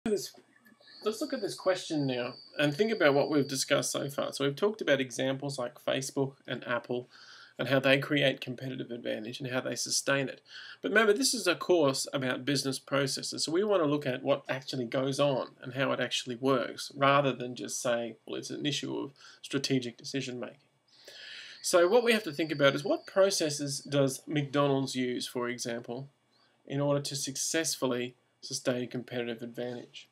This, let's look at this question now and think about what we've discussed so far. So we've talked about examples like Facebook and Apple and how they create competitive advantage and how they sustain it. But remember, this is a course about business processes, so we want to look at what actually goes on and how it actually works, rather than just say, well, it's an issue of strategic decision making. So what we have to think about is, what processes does McDonald's use, for example, in order to successfully sustain competitive advantage?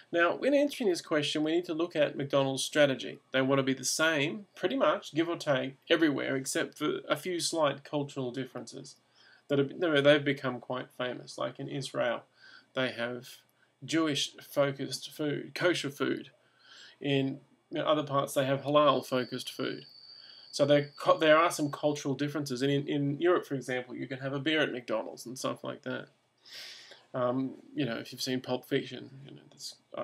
Now, when answering this question, we need to look at McDonald's strategy. They want to be the same, pretty much, give or take, everywhere, except for a few slight cultural differences they've become quite famous. Like in Israel, they have Jewish-focused food, kosher food. In other parts, they have halal-focused food. So there are some cultural differences. And in Europe, for example, you can have a beer at McDonald's and stuff like that. If you've seen Pulp Fiction,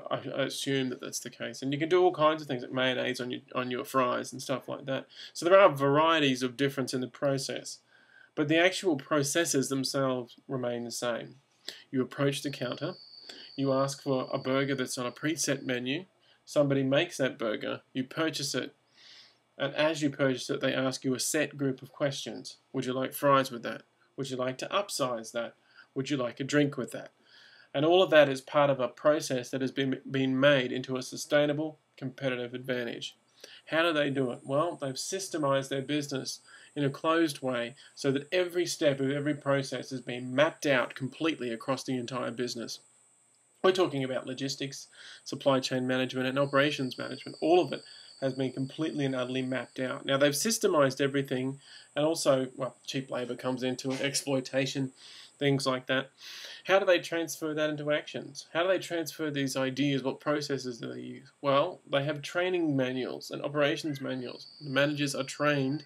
I assume that that's the case. And you can do all kinds of things, like mayonnaise on your fries and stuff like that. So there are varieties of difference in the process, but the actual processes themselves remain the same. You approach the counter, you ask for a burger that's on a preset menu, somebody makes that burger, you purchase it, and as you purchase it, they ask you a set group of questions. Would you like fries with that? Would you like to upsize that? Would you like a drink with that? And all of that is part of a process that has been made into a sustainable competitive advantage. How do they do it? Well, they've systemized their business in a closed way so that every step of every process has been mapped out completely across the entire business. We're talking about logistics, supply chain management, and operations management. All of it has been completely and utterly mapped out. Now, they've systemized everything, and also, cheap labor comes into it, exploitation, things like that. How do they transfer that into actions? How do they transfer these ideas? What processes do they use? Well, they have training manuals and operations manuals. The managers are trained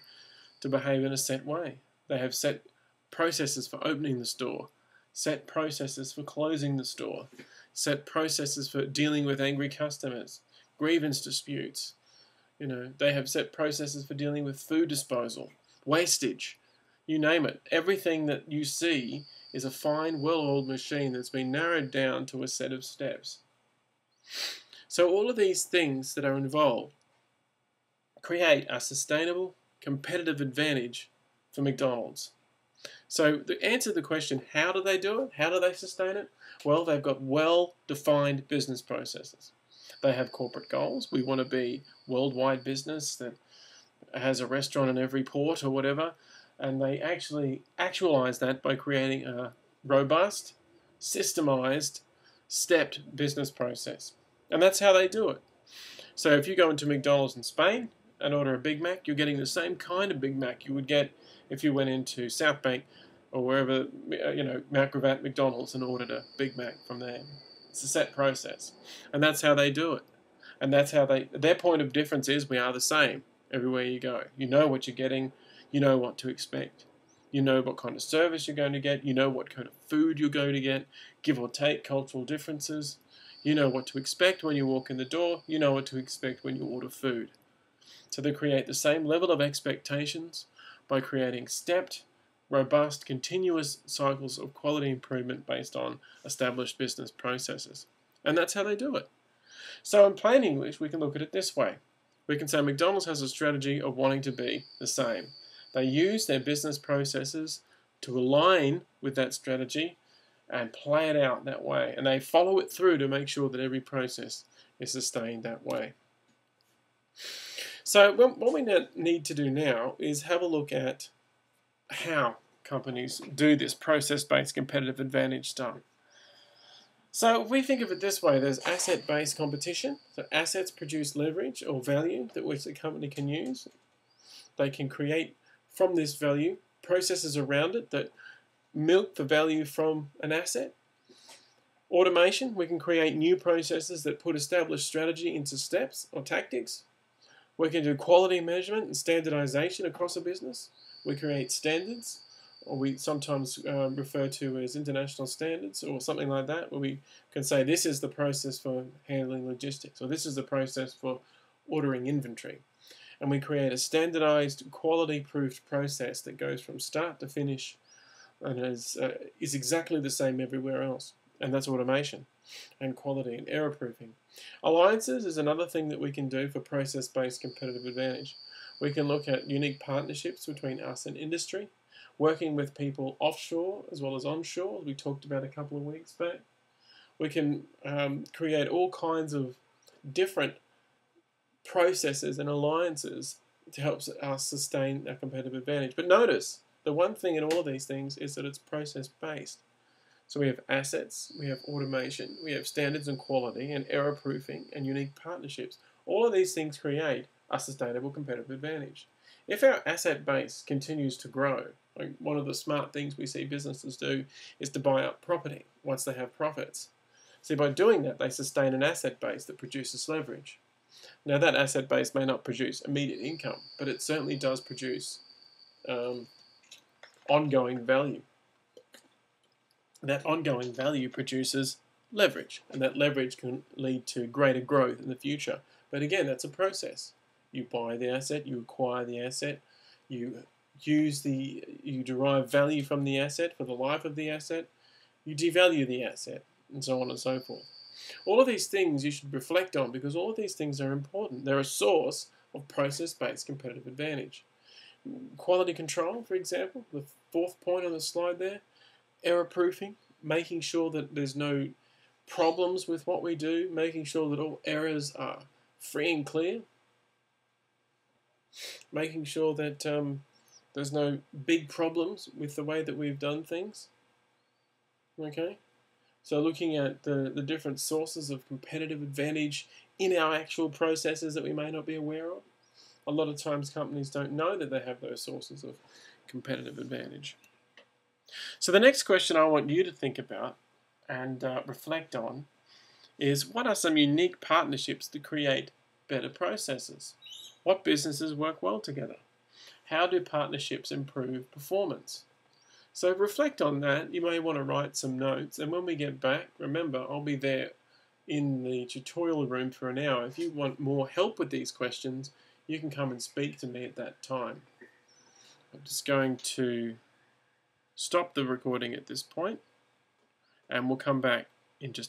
to behave in a set way. They have set processes for opening the store, set processes for closing the store, set processes for dealing with angry customers, grievance disputes. They have set processes for dealing with food disposal, wastage, you name it. Everything that you see is a fine, well-oiled machine that's been narrowed down to a set of steps. So all of these things that are involved create a sustainable, competitive advantage for McDonald's. So to answer the question, how do they do it? How do they sustain it? Well, they've got well-defined business processes. They have corporate goals. We want to be worldwide business that has a restaurant in every port or whatever. And they actually actualize that by creating a robust, systemized, stepped business process. And that's how they do it. So if you go into McDonald's in Spain and order a Big Mac, you're getting the same kind of Big Mac you would get if you went into South Bank or wherever, Mount Gravatt McDonald's and ordered a Big Mac from there. It's a set process. And that's how they do it. And that's how their point of difference is we are the same everywhere you go. You know what you're getting. You know what to expect. You know what kind of service you're going to get. You know what kind of food you're going to get, give or take cultural differences. You know what to expect when you walk in the door. You know what to expect when you order food. So they create the same level of expectations by creating stepped, robust, continuous cycles of quality improvement based on established business processes. And that's how they do it. So in plain English, we can look at it this way. We can say McDonald's has a strategy of wanting to be the same. They use their business processes to align with that strategy and play it out that way. And they follow it through to make sure that every process is sustained that way. So what we need to do now is have a look at how companies do this process-based competitive advantage stuff. So if we think of it this way, there's asset-based competition. So assets produce leverage or value that which the company can use. They can create from this value processes around it that milk the value from an asset. Automation, we can create new processes that put established strategy into steps or tactics. We can do quality measurement and standardization across a business. We create standards, or we sometimes refer to as international standards or something like that, where we can say this is the process for handling logistics, or this is the process for ordering inventory. And we create a standardized, quality-proofed process that goes from start to finish and is exactly the same everywhere else. and that's automation and quality and error proofing. Alliances is another thing that we can do for process-based competitive advantage. We can look at unique partnerships between us and industry, working with people offshore as well as onshore, as we talked about a couple of weeks back. We can create all kinds of different processes and alliances to help us sustain our competitive advantage. But notice, the one thing in all of these things is that it's process-based. So we have assets, we have automation, we have standards and quality and error proofing and unique partnerships. All of these things create a sustainable competitive advantage. If our asset base continues to grow, like one of the smart things we see businesses do is to buy up property once they have profits. See, by doing that, they sustain an asset base that produces leverage. Now, that asset base may not produce immediate income, but it certainly does produce ongoing value. That ongoing value produces leverage, and that leverage can lead to greater growth in the future. But again, that's a process. You buy the asset, you acquire the asset, you derive value from the asset for the life of the asset, you devalue the asset, and so on and so forth. All of these things you should reflect on, because all of these things are important. They're a source of process-based competitive advantage. Quality control, for example, the fourth point on the slide there, error proofing, making sure that there's no problems with what we do, making sure that all errors are free and clear, making sure that there's no big problems with the way that we've done things. Okay? So looking at the different sources of competitive advantage in our actual processes that we may not be aware of. A lot of times companies don't know that they have those sources of competitive advantage. So the next question I want you to think about and reflect on is, what are some unique partnerships to create better processes? What businesses work well together? How do partnerships improve performance? So reflect on that. You may want to write some notes, and when we get back, remember, I'll be there in the tutorial room for an hour. If you want more help with these questions, you can come and speak to me at that time. I'm just going to stop the recording at this point, and we'll come back in just